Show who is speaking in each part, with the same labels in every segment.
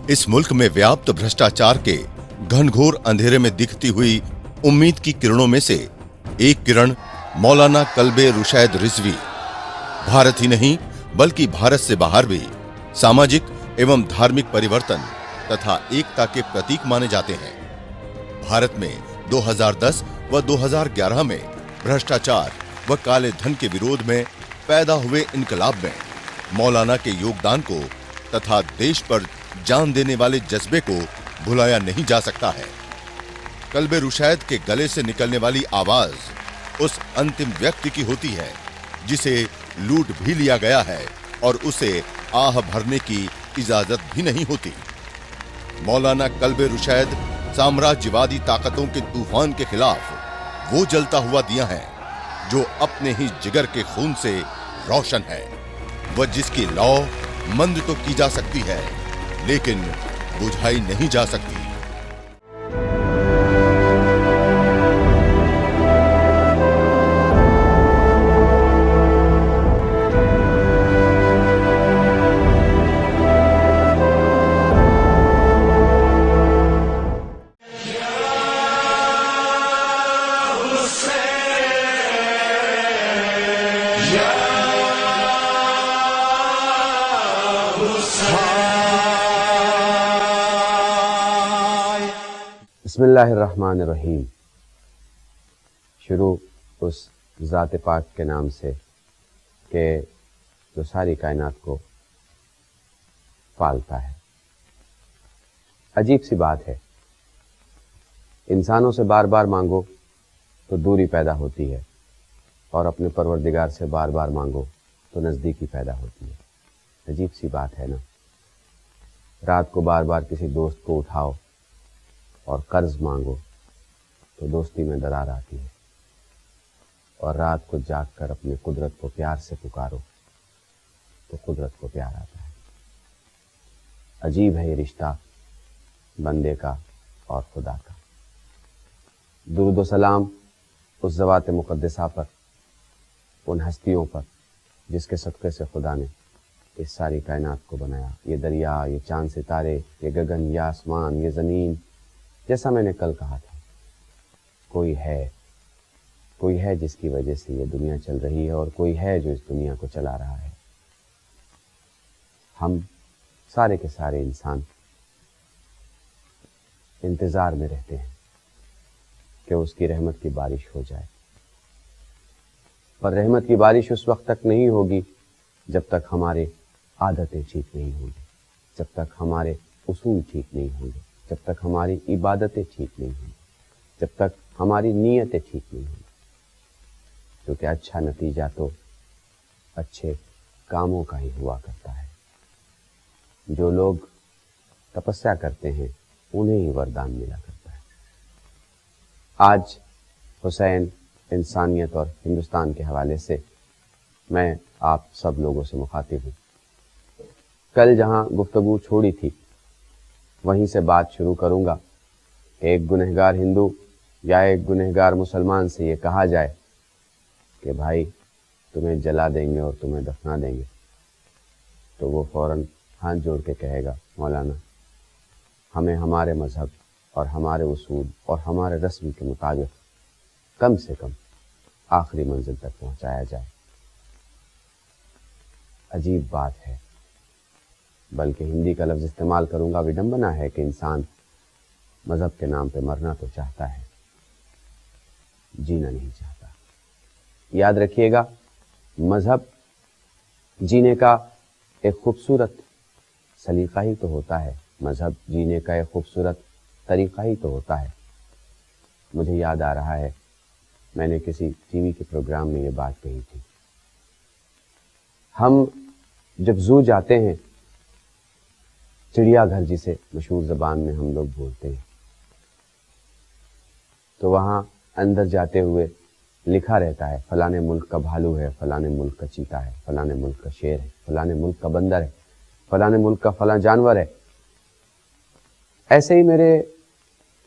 Speaker 1: इस मुल्क में व्याप्त भ्रष्टाचार के घनघोर अंधेरे में दिखती हुई उम्मीद की किरणों में से एक किरण मौलाना कल्बे रुशैद रिजवी भारत ही नहीं बल्कि भारत से बाहर भी सामाजिक एवं धार्मिक परिवर्तन तथा एकता के प्रतीक माने जाते हैं। भारत में 2010 व 2011 में भ्रष्टाचार व काले धन के विरोध में पैदा हुए इनकलाब में मौलाना के योगदान को तथा देश पर जान देने वाले जज्बे को भुलाया नहीं जा सकता है। कल्बे रुशैद के गले से निकलने वाली आवाज उस अंतिम व्यक्ति की होती है जिसे लूट भी लिया गया है और उसे आह भरने की इजाजत भी नहीं होती। मौलाना कल्बे रुशैद साम्राज्यवादी ताकतों के तूफान के खिलाफ वो जलता हुआ दिया है जो अपने ही जिगर के खून से रोशन है, वह जिसकी लौ मंद तो की जा सकती है लेकिन बुझाई नहीं जा सकती।
Speaker 2: बिस्मिल्लाहिर्रहमानिर्रहीम। शुरू उस ज़ात पाक के नाम से कि जो सारी कायनात को पालता है। अजीब सी बात है, इंसानों से बार बार मांगो तो दूरी पैदा होती है और अपने परवरदिगार से बार बार मांगो तो नज़दीकी पैदा होती है। अजीब सी बात है ना। रात को बार बार किसी दोस्त को उठाओ और कर्ज मांगो तो दोस्ती में दरार आती है, और रात को जागकर अपने कुदरत को प्यार से पुकारो तो कुदरत को प्यार आता है। अजीब है ये रिश्ता बंदे का और खुदा का। दुरूद व सलाम उस ज़वात मुक़द्दसा पर, उन हस्तियों पर जिसके सदक़े से खुदा ने इस सारी कायनात को बनाया। ये दरिया, ये चांद सितारे, ये गगन, ये आसमान, ये ज़मीन। जैसा मैंने कल कहा था, कोई है जिसकी वजह से ये दुनिया चल रही है और कोई है जो इस दुनिया को चला रहा है। हम सारे के सारे इंसान इंतज़ार में रहते हैं कि उसकी रहमत की बारिश हो जाए, पर रहमत की बारिश उस वक्त तक नहीं होगी जब तक हमारे आदतें ठीक नहीं होंगी, जब तक हमारे उसूल ठीक नहीं होंगे, जब तक हमारी इबादतें ठीक नहीं होंगी, जब तक हमारी नीयतें ठीक नहीं होंगी। क्योंकि अच्छा नतीजा तो अच्छे कामों का ही हुआ करता है। जो लोग तपस्या करते हैं उन्हें ही वरदान मिला करता है। आज हुसैन, इंसानियत और हिंदुस्तान के हवाले से मैं आप सब लोगों से मुखातिब हूँ। कल जहाँ गुफ्तगू छोड़ी थी वहीं से बात शुरू करूँगा कि एक गुनहगार हिंदू या एक गुनहगार मुसलमान से ये कहा जाए कि भाई तुम्हें जला देंगे और तुम्हें दफना देंगे, तो वो फ़ौरन हाथ जोड़ के कहेगा, मौलाना हमें हमारे मज़हब और हमारे उसूल और हमारे रस्म के मुताबिक कम से कम आखिरी मंजिल तक पहुँचाया जाए। अजीब बात है, बल्कि हिंदी का लफ्ज़ इस्तेमाल करूँगा, विडंबना है कि इंसान मज़हब के नाम पे मरना तो चाहता है, जीना नहीं चाहता। याद रखिएगा, मज़हब जीने का एक खूबसूरत सलीक़ा ही तो होता है, मज़हब जीने का एक खूबसूरत तरीक़ा ही तो होता है। मुझे याद आ रहा है, मैंने किसी टीवी के प्रोग्राम में ये बात कही थी। हम जब ज़ू जाते हैं, चिड़ियाघर जिसे मशहूर ज़बान में हम लोग बोलते हैं, तो वहाँ अंदर जाते हुए लिखा रहता है फलाने मुल्क का भालू है, फलाने मुल्क का चीता है, फलाने मुल्क का शेर है, फलाने मुल्क का बंदर है, फलाने मुल्क का फला जानवर है। ऐसे ही मेरे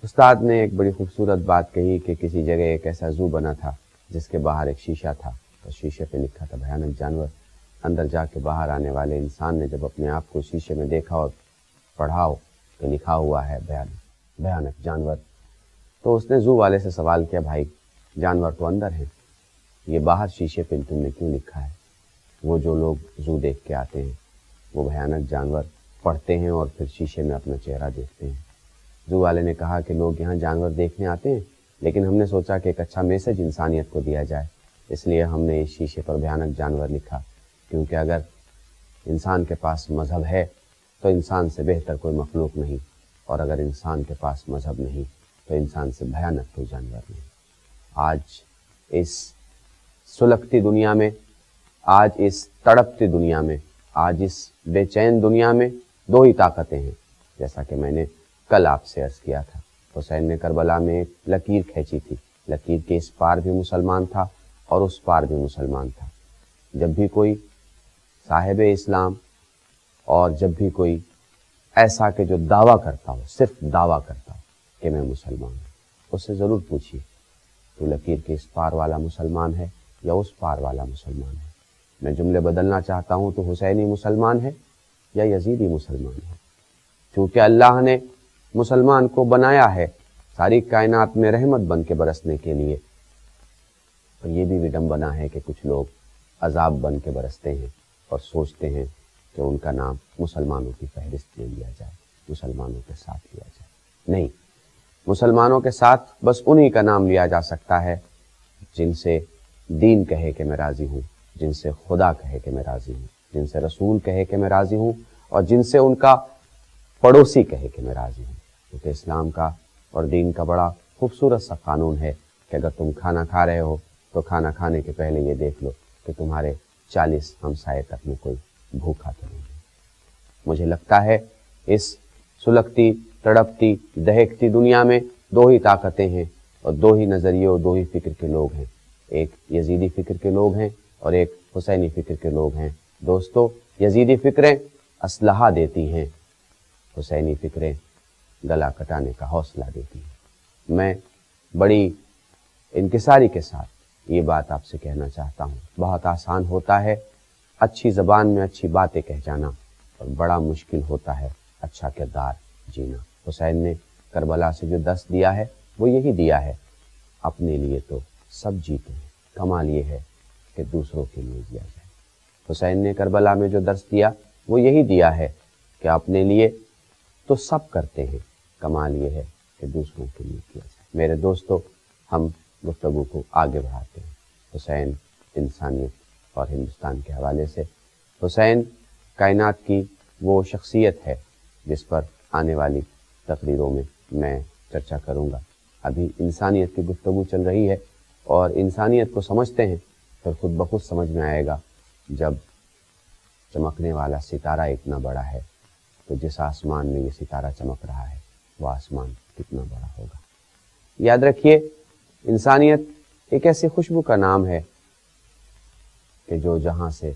Speaker 2: उस्ताद ने एक बड़ी खूबसूरत बात कही कि किसी जगह एक ऐसा ज़ू बना था जिसके बाहर एक शीशा था, तो शीशे पे लिखा था भयानक जानवर। अंदर जाके बाहर आने वाले इंसान ने जब अपने आप को शीशे में देखा और पढ़ाओ कि लिखा हुआ है भयानक जानवर। तो उसने जू वाले से सवाल किया, भाई जानवर तो अंदर हैं, ये बाहर शीशे पे तुमने क्यों लिखा है? वो जो लोग जू देख के आते हैं वो भयानक जानवर पढ़ते हैं और फिर शीशे में अपना चेहरा देखते हैं। जू वाले ने कहा कि लोग यहाँ जानवर देखने आते हैं, लेकिन हमने सोचा कि एक अच्छा मैसेज इंसानियत को दिया जाए, इसलिए हमने इस शीशे पर भयानक जानवर लिखा, क्योंकि अगर इंसान के पास मज़हब है तो इंसान से बेहतर कोई मखलूक नहीं, और अगर इंसान के पास मज़हब नहीं तो इंसान से भयानक कोई जानवर नहीं। आज इस सुलगती दुनिया में, आज इस तड़पती दुनिया में, आज इस बेचैन दुनिया में दो ही ताकतें हैं, जैसा कि मैंने कल आपसे अर्ज़ किया था। हुसैन ने करबला में एक लकीर खींची थी, लकीर के इस पार भी मुसलमान था और उस पार भी मुसलमान था। जब भी कोई साहिब इस्लाम और जब भी कोई ऐसा कि जो दावा करता हो, सिर्फ दावा करता हो कि मैं मुसलमान हूँ, उससे ज़रूर पूछिए तो लकीर के इस पार वाला मुसलमान है या उस पार वाला मुसलमान है। मैं जुमले बदलना चाहता हूँ तो हुसैनी मुसलमान है या यजीदी मुसलमान है। चूँकि अल्लाह ने मुसलमान को बनाया है सारी कायनात में रहमत बन के बरसने के लिए, और ये भी विडंबना है कि कुछ लोग अजाब बन के बरसते हैं और सोचते हैं कि उनका नाम मुसलमानों की फहरिस्त में लिया जाए, मुसलमानों के साथ लिया जाए। नहीं, मुसलमानों के साथ बस उन्हीं का नाम लिया जा सकता है जिनसे दीन कहे कि मैं राज़ी हूँ, जिनसे खुदा कहे कि मैं राज़ी हूँ, जिनसे रसूल कहे कि मैं राज़ी हूँ, और जिनसे उनका पड़ोसी कहे कि मैं राज़ी हूँ। क्योंकि इस्लाम का और दीन का बड़ा खूबसूरत सा कानून है कि अगर तुम खाना खा रहे हो तो खाना खाने के पहले ये देख लो कि तुम्हारे 40 हमसाए तक में कोई भूखा तो नहीं है। मुझे लगता है इस सुलगती, तड़पती, दहकती दुनिया में दो ही ताकतें हैं और दो ही नज़रिए और दो ही फ़िक्र के लोग हैं। एक यजीदी फ़िक्र के लोग हैं और एक हुसैनी फ़िक्र के लोग हैं। दोस्तों, यजीदी फ़िक्रें असलहा देती हैं, हुसैनी फ़िक्रें गला कटाने का हौसला देती हैं। मैं बड़ी इनकिसारी के साथ ये बात आपसे कहना चाहता हूँ, बहुत आसान होता है अच्छी ज़बान में अच्छी बातें कह जाना, और बड़ा मुश्किल होता है अच्छा किरदार जीना। हुसैन ने करबला से जो दर्स दिया है वो यही दिया है, अपने लिए तो सब जीते हैं, कमाल ये है कि दूसरों के लिए जिया जाए। हुसैन ने करबला में जो दर्स दिया वो यही दिया है कि अपने लिए तो सब करते हैं, कमाल ये है कि दूसरों के लिए किया जाए। मेरे दोस्तों, हम गुफ्तगू को आगे बढ़ाते हैं हुसैन, इंसानियत और हिंदुस्तान के हवाले से। हुसैन कायनात की वो शख्सियत है जिस पर आने वाली तकरीरों में मैं चर्चा करूँगा। अभी इंसानियत की गुफ्तगू चल रही है और इंसानियत को समझते हैं फिर खुद ब खुद समझ में आएगा, जब चमकने वाला सितारा इतना बड़ा है तो जिस आसमान में ये सितारा चमक रहा है वो आसमान कितना बड़ा होगा। याद रखिए, इंसानियत एक ऐसी खुशबू का नाम है कि जो जहाँ से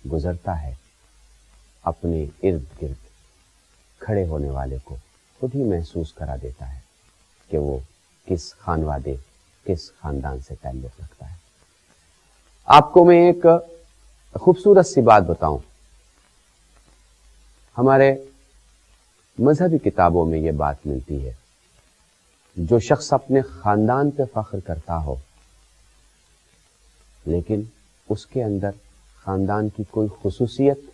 Speaker 2: गुजरता है अपने इर्द गिर्द खड़े होने वाले को खुद ही महसूस करा देता है कि वो किस खानवादे, किस खानदान से ताल्लुक़ रखता है। आपको मैं एक खूबसूरत सी बात बताऊं, हमारे मजहबी किताबों में ये बात मिलती है, जो शख्स अपने ख़ानदान पे फ़ख्र करता हो लेकिन उसके अंदर ख़ानदान की कोई खुसूसियत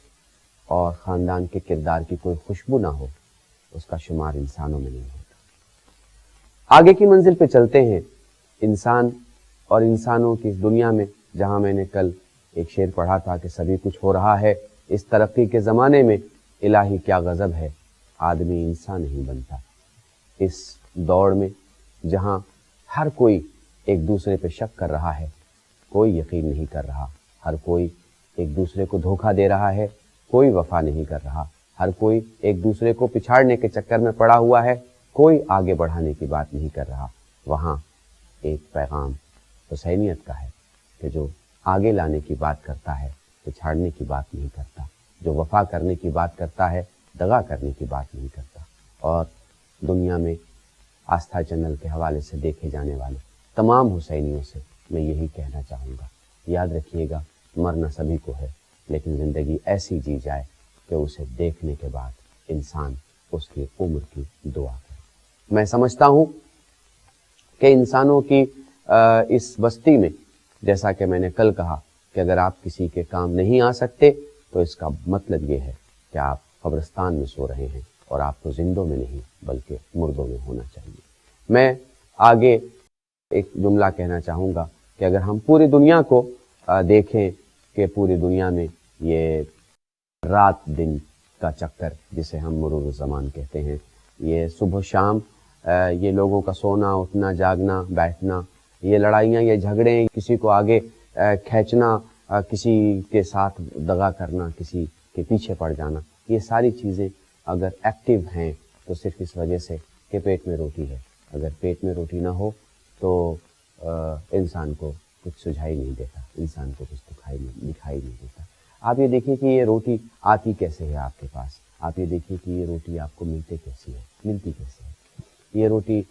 Speaker 2: और ख़ानदान के किरदार की कोई खुशबू ना हो, उसका शुमार इंसानों में नहीं होता। आगे की मंजिल पे चलते हैं। इंसान और इंसानों की इस दुनिया में, जहाँ मैंने कल एक शेर पढ़ा था कि सभी कुछ हो रहा है इस तरक्की के ज़माने में, इलाही क्या गज़ब है आदमी इंसान नहीं बनता। इस दौड़ में जहाँ हर कोई एक दूसरे पे शक कर रहा है, कोई यकीन नहीं कर रहा, हर कोई एक दूसरे को धोखा दे रहा है, कोई वफा नहीं कर रहा, हर कोई एक दूसरे को पिछाड़ने के चक्कर में पड़ा हुआ है, कोई आगे बढ़ाने की बात नहीं कर रहा, वहाँ एक पैगाम हुसैनियत का है कि जो आगे लाने की बात करता है, पिछाड़ने की बात नहीं करता, जो वफा करने की बात करता है, दगा करने की बात नहीं करता। और दुनिया में आस्था चैनल के हवाले से देखे जाने वाले तमाम हुसैनियों से मैं यही कहना चाहूँगा, याद रखिएगा, मरना सभी को है, लेकिन ज़िंदगी ऐसी जी जाए कि उसे देखने के बाद इंसान उसकी उम्र की दुआ करे। मैं समझता हूँ कि इंसानों की इस बस्ती में, जैसा कि मैंने कल कहा कि अगर आप किसी के काम नहीं आ सकते तो इसका मतलब ये है कि आप कब्रिस्तान में सो रहे हैं और आपको जिंदों में नहीं बल्कि मुर्दों में होना चाहिए। मैं आगे एक जुमला कहना चाहूँगा कि अगर हम पूरी दुनिया को देखें कि पूरी दुनिया में ये रात दिन का चक्कर जिसे हम मुरूर ज़मान कहते हैं, ये सुबह शाम ये लोगों का सोना उठना जागना बैठना, ये लड़ाइयाँ ये झगड़े, किसी को आगे खींचना, किसी के साथ दगा करना, किसी के पीछे पड़ जाना, ये सारी चीज़ें अगर एक्टिव हैं तो सिर्फ इस वजह से कि पेट में रोटी है। अगर पेट में रोटी ना हो तो इंसान को कुछ सुझाई नहीं देता, इंसान को कुछ दिखाई नहीं देता। आप ये देखिए कि ये रोटी आती कैसे है आपके पास, आप ये देखिए कि ये रोटी आपको मिलती कैसे है। ये रोटी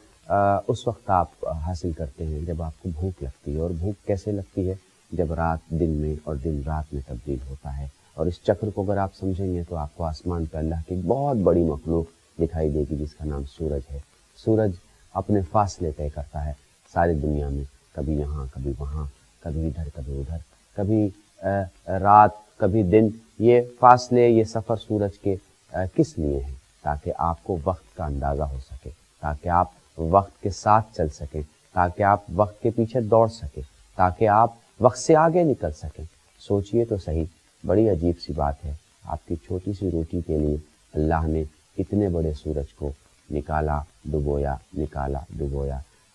Speaker 2: उस वक्त आप हासिल करते हैं जब आपको भूख लगती है, और भूख कैसे लगती है, जब रात दिन में और दिन रात में तब्दील होता है। और इस चक्र को अगर आप समझेंगे तो आपको आसमान पर अल्लाह की बहुत बड़ी मखलूक दिखाई देगी जिसका नाम सूरज है। सूरज अपने फासले तय करता है सारी दुनिया में, कभी यहाँ कभी वहाँ, कभी इधर कभी उधर, कभी रात कभी दिन। ये फासले, ये सफ़र सूरज के किस लिए हैं? ताकि आपको वक्त का अंदाज़ा हो सके, ताकि आप वक्त के साथ चल सकें, ताकि आप वक्त के पीछे दौड़ सकें, ताकि आप वक्त से आगे निकल सकें। सोचिए तो सही, बड़ी अजीब सी बात है, आपकी छोटी सी रोटी के लिए अल्लाह ने इतने बड़े सूरज को निकाला डुबोया।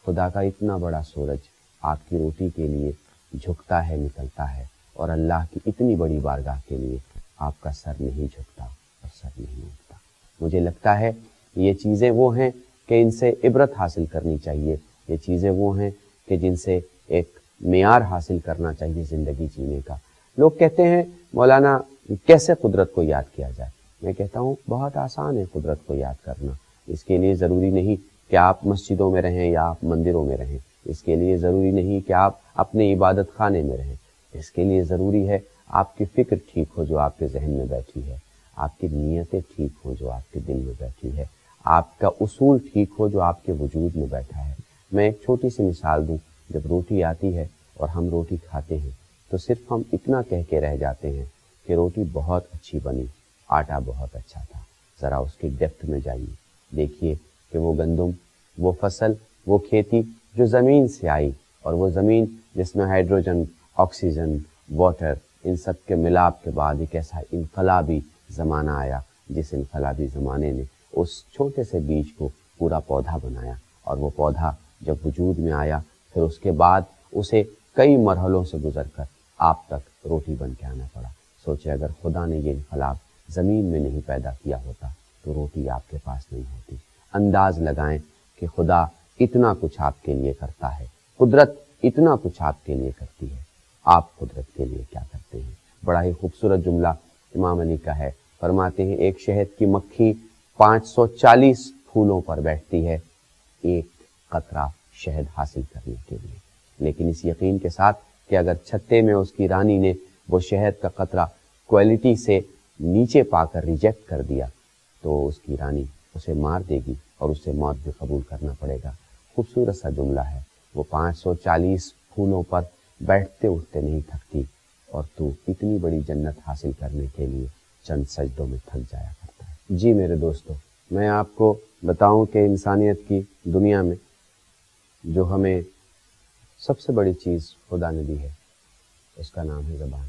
Speaker 2: खुदा का इतना बड़ा सूरज आपकी रोटी के लिए झुकता है, निकलता है, और अल्लाह की इतनी बड़ी बारगाह के लिए आपका सर नहीं झुकता और सर नहीं उठता। मुझे लगता है ये चीज़ें वो हैं कि इनसे इबरत हासिल करनी चाहिए, ये चीज़ें वो हैं कि जिनसे एक मेयार हासिल करना चाहिए ज़िंदगी जीने का। लोग कहते हैं मौलाना कैसे कुदरत को याद किया जाए। मैं कहता हूँ बहुत आसान है कुदरत को याद करना। इसके लिए ज़रूरी नहीं कि आप मस्जिदों में रहें या आप मंदिरों में रहें, इसके लिए ज़रूरी नहीं कि आप अपने इबादत खाने में रहें, इसके लिए ज़रूरी है आपकी फ़िक्र ठीक हो जो आपके जहन में बैठी है, आपकी नीयतें ठीक हो जो आपके दिल में बैठी है, आपका उसूल ठीक हो जो आपके वजूद में बैठा है। मैं एक छोटी सी मिसाल दूँ, जब रोटी आती है और हम रोटी खाते हैं तो सिर्फ हम इतना कह के रह जाते हैं कि रोटी बहुत अच्छी बनी, आटा बहुत अच्छा था। ज़रा उसकी डेप्थ में जाइए, देखिए कि वो गंदम, वो फसल, वो खेती जो ज़मीन से आई, और वो ज़मीन जिसमें हाइड्रोजन, ऑक्सीजन, वाटर, इन सब के मिलाप के बाद एक ऐसा इनकलाबी ज़माना आया जिस इनकलाबी ज़माने ने उस छोटे से बीज को पूरा पौधा बनाया, और वो पौधा जब वजूद में आया फिर उसके बाद उसे कई मरहलों से गुजरकर आप तक रोटी बन के आना पड़ा। सोचिए अगर खुदा ने ये इनकलाब ज़मीन में नहीं पैदा किया होता तो रोटी आपके पास नहीं होती। अंदाज़ लगाएं कि खुदा इतना कुछ आपके लिए करता है, कुदरत इतना कुछ आपके लिए करती है, आप कुदरत के लिए क्या करते हैं। बड़ा ही खूबसूरत जुमला इमाम अली का है, फरमाते हैं एक शहद की मक्खी 540 फूलों पर बैठती है एक कतरा शहद हासिल करने के लिए, लेकिन इस यकीन के साथ कि अगर छत्ते में उसकी रानी ने वो शहद का कतरा क्वालिटी से नीचे पाकर रिजेक्ट कर दिया तो उसकी रानी उसे मार देगी और उसे मौत भी कबूल करना पड़ेगा। खूबसूरत सा जुमला है। वो 540 फूलों पर बैठते उठते नहीं थकती, और तू इतनी बड़ी जन्नत हासिल करने के लिए चंद सजदों में थक जाया करता है। जी मेरे दोस्तों, मैं आपको बताऊं कि इंसानियत की दुनिया में जो हमें सबसे बड़ी चीज़ खुदा ने दी है उसका नाम है ज़बान।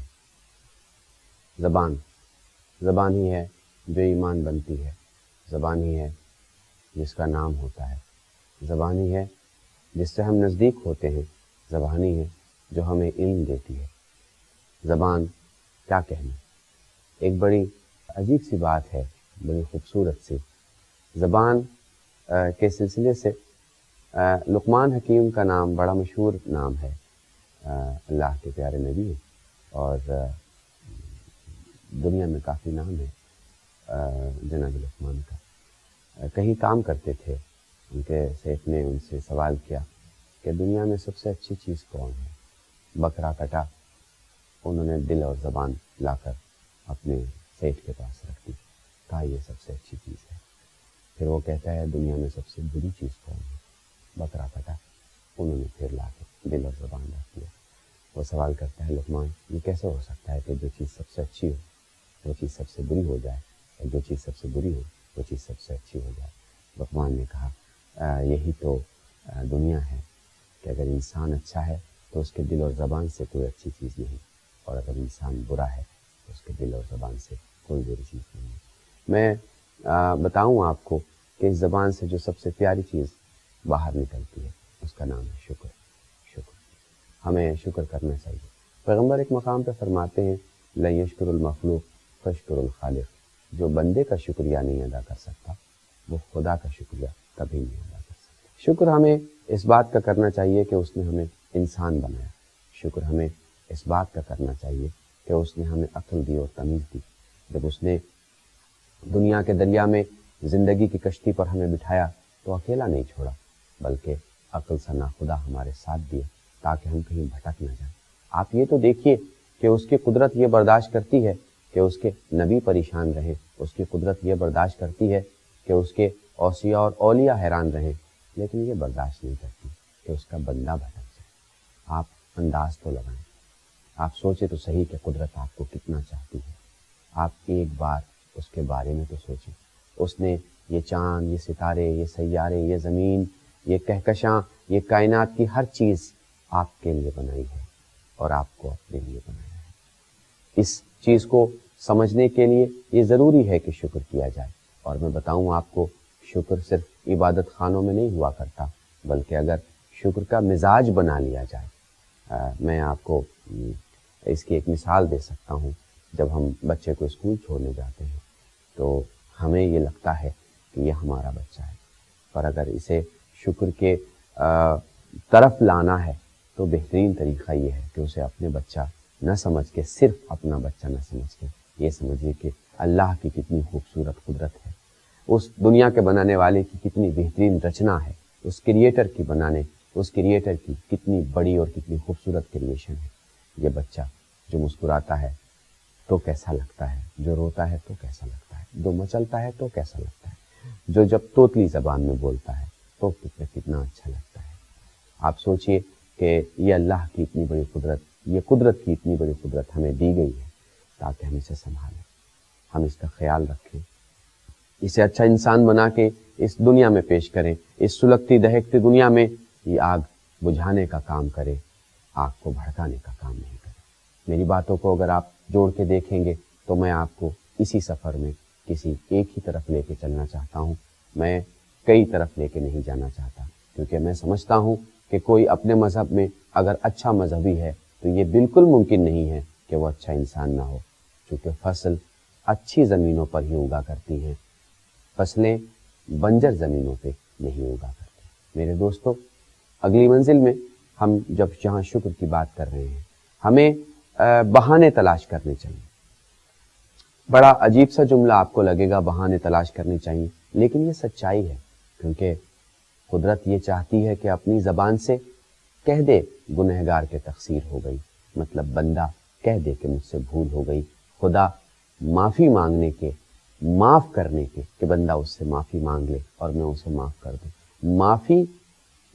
Speaker 2: ज़बान ही है जो ईमान बनती है, ज़बान ही है जिसका नाम होता है, ज़बान ही है जिससे हम नज़दीक होते हैं, ज़बान ही है जो हमें इल्म देती है। ज़बान क्या कहना, एक बड़ी अजीब सी बात है, बड़ी खूबसूरत सी। ज़बान के सिलसिले से लुक़मान हकीम का नाम बड़ा मशहूर नाम है, अल्लाह के प्यारे नबी हैं और दुनिया में काफ़ी नाम है जनाब लुक़मान का। कहीं काम करते थे, उनके सेठ ने उनसे सवाल किया कि दुनिया में सबसे अच्छी चीज़ कौन है। बकरा कटा, उन्होंने दिल और ज़बान लाकर अपने सेठ के पास रख दी। کہا یہ سب سے اچھی چیز ہے. پھر وہ کہتا ہے دنیا میں سب سے بری چیز کون ہے؟ بکرا کٹا. انہوں نے پھر لا کے دل اور زبان رکھ دیا. وہ سوال کرتا ہے لقمان یہ کیسے ہو سکتا ہے کہ جو چیز سب سے اچھی ہو وہ چیز سب سے بری ہو جائے, اور جو چیز سب سے بری ہو وہ چیز سب سے اچھی ہو جائے. لقمان نے کہا یہی تو دنیا ہے کہ اگر انسان اچھا ہے تو اس کے دل اور زبان سے کوئی اچھی چیز نہیں, اور اگر انسان برا ہے تو اس کے دل اور زبان سے کوئی بری چیز نہیں ہے. میں بتاؤں آپ کو کہ اس زبان سے جو سب سے پیاری چیز باہر نکلتی ہے اس کا نام ہے شکر. شکر, ہمیں شکر کرنا چاہیے. پیغمبر ایک مقام پہ فرماتے ہیں لَن یشکر المخلوق فاشکر الخالق. جو بندے کا شکریہ نہیں ادا کر سکتا وہ خدا کا شکریہ کبھی نہیں ادا کر سکتا. شکر ہمیں اس بات کا کرنا چاہیے کہ اس نے ہمیں انسان بنایا. شکر ہمیں اس بات کا کرنا چاہیے کہ اس نے ہمیں عقل دی اور تمیز دی. جب اس نے دنیا کے دریا میں زندگی کی کشتی پر ہمیں بٹھایا تو اکیلا نہیں چھوڑا, بلکہ عقل سے ناخدا ہمارے ساتھ دیا تاکہ ہم کہیں بھٹک نہ جائیں. آپ یہ تو دیکھیے کہ اس کی قدرت یہ برداشت کرتی ہے کہ اس کے نبی پریشان رہیں, اس کی قدرت یہ برداشت کرتی ہے کہ اس کے اوصیاء اور اولیاء حیران رہیں, لیکن یہ برداشت نہیں کرتی کہ اس کا بندہ بھٹک جائے. آپ انداز تو لگائیں, آپ سوچیں تو صحیح کہ قدرت آپ کو کتنا چاہتی ہے. آپ ایک بار اس کے بارے میں تو سوچیں. اس نے یہ چاند, یہ ستارے, یہ سیارے, یہ زمین, یہ کہکشاں, یہ کائنات کی ہر چیز آپ کے لیے بنائی ہے اور آپ کو اپنے لیے بنایا ہے. اس چیز کو سمجھنے کے لیے یہ ضروری ہے کہ شکر کیا جائے. اور میں بتاؤں آپ کو شکر صرف عبادت خانوں میں نہیں ہوا کرتا, بلکہ اگر شکر کا مزاج بنا لیا جائے. میں آپ کو اس کی ایک مثال دے سکتا ہوں. جب ہم بچے کو اسکول چھوڑنے جاتے ہیں تو ہمیں یہ لگتا ہے کہ یہ ہمارا بچہ ہے, پر اگر اسے شکر کے طرف لانا ہے تو بہترین طریقہ یہ ہے کہ اسے اپنے بچہ نہ سمجھ کے, صرف اپنا بچہ نہ سمجھ کے یہ سمجھیے کہ اللہ کی کتنی خوبصورت قدرت ہے, اس دنیا کے بنانے والے کی کتنی بہترین رچنا ہے, اس کریٹر کی کتنی بڑی اور کتنی خوبصورت کریشن ہے. یہ بچہ جو مسکراتا ہے تو کیسا لگتا ہے, جو روتا ہے تو کیسا لگتا ہے, جو مچلتا ہے تو کیسا لگتا ہے, جو جب توتلی زبان میں بولتا ہے تو کتنا اچھا لگتا ہے. آپ سوچئے کہ یہ اللہ کی اتنی بڑی قدرت, یہ قدرت کی اتنی بڑی قدرت ہمیں دی گئی ہے تاکہ ہم اسے سنبھالیں, ہم اس کا خیال رکھیں, اسے اچھا انسان بنا کے اس دنیا میں پیش کریں. اس سلگتی دہکتی دنیا میں یہ آگ بجھانے کا کام کرے, آگ کو بھڑکانے کا کام نہیں کرے. میری باتوں کو اگر آپ جوڑ کے دیکھیں گے تو میں آپ کو اسی سفر میں کسی ایک ہی طرف لے کے چلنا چاہتا ہوں. میں کئی طرف لے کے نہیں جانا چاہتا, کیونکہ میں سمجھتا ہوں کہ کوئی اپنے مذہب میں اگر اچھا مذہبی ہے تو یہ بالکل ممکن نہیں ہے کہ وہ اچھا انسان نہ ہو, چونکہ فصل اچھی زمینوں پر ہی اگا کرتی ہیں, فصلیں بنجر زمینوں پہ نہیں اگا کرتی. میرے دوستو, اگلی منزل میں ہم جب جہاں شکر کی بات کر رہے ہیں ہمیں بہانے تلاش کرنے چاہیے. بڑا عجیب سا جملہ آپ کو لگے گا, بہانے تلاش کرنے چاہیے, لیکن یہ سچائی ہے, کیونکہ قدرت یہ چاہتی ہے کہ اپنی زبان سے کہہ دے گنہگار کے تقصیر ہو گئی, مطلب بندہ کہہ دے کہ مجھ سے بھول ہو گئی. خدا معافی مانگنے کے, معاف کرنے کے, کہ بندہ اس سے معافی مانگ لے اور میں اسے معاف کر دوں,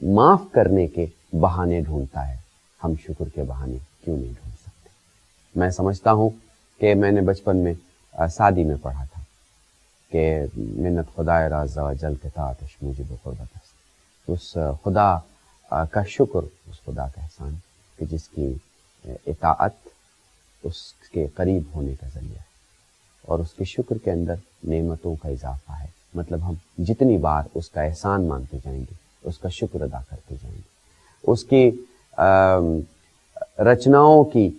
Speaker 2: معاف کرنے کے بہانے ڈھونڈتا ہے. ہم شکر کے بہانے کیوں نہیں ڈھونڈ سکتے؟ میں سمجھتا ہوں کہ میں نے بچپن میں سعدی میں پڑھا تھا کہ منت خدائے راز و جل کے تعاتش موجب قربت است. اس خدا کا شکر, اس خدا کا احسان کہ جس کی اطاعت اس کے قریب ہونے کا ذریعہ ہے, اور اس کے شکر کے اندر نعمتوں کا اضافہ ہے. مطلب ہم جتنی بار اس کا احسان مانتے جائیں گے, اس کا شکر ادا کرتے جائیں گے, اس کی رچناؤں کی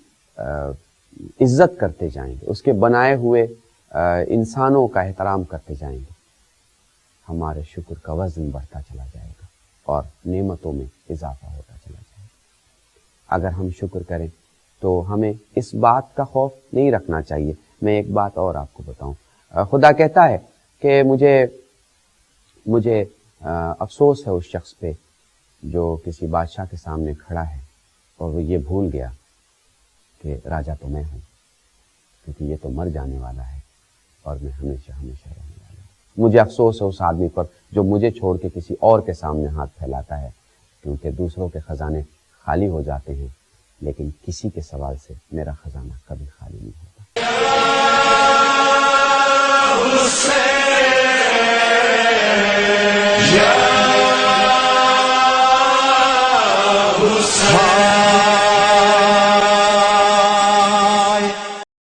Speaker 2: عزت کرتے جائیں گے, اس کے بنائے ہوئے انسانوں کا احترام کرتے جائیں گے, ہمارے شکر کا وزن بڑھتا چلا جائے گا اور نعمتوں میں اضافہ ہوتا چلا جائے گا. اگر ہم شکر کریں تو ہمیں اس بات کا خوف نہیں رکھنا چاہیے. میں ایک بات اور آپ کو بتاؤں, خدا کہتا ہے کہ مجھے افسوس ہے اس شخص پہ جو کسی بادشاہ کے سامنے کھڑا ہے اور وہ یہ بھول گیا کہ راجا تو میں ہوں, کیونکہ یہ تو مر جانے والا ہے اور میں ہمیشہ ہمیشہ رہنے والا ہوں۔ مجھے افسوس ہے اس آدمی پر جو مجھے چھوڑ کے کسی اور کے سامنے ہاتھ پھیلاتا ہے، کیونکہ دوسروں کے خزانے خالی ہو جاتے ہیں، لیکن کسی کے سوال سے میرا خزانہ کبھی خالی نہیں ہوتا۔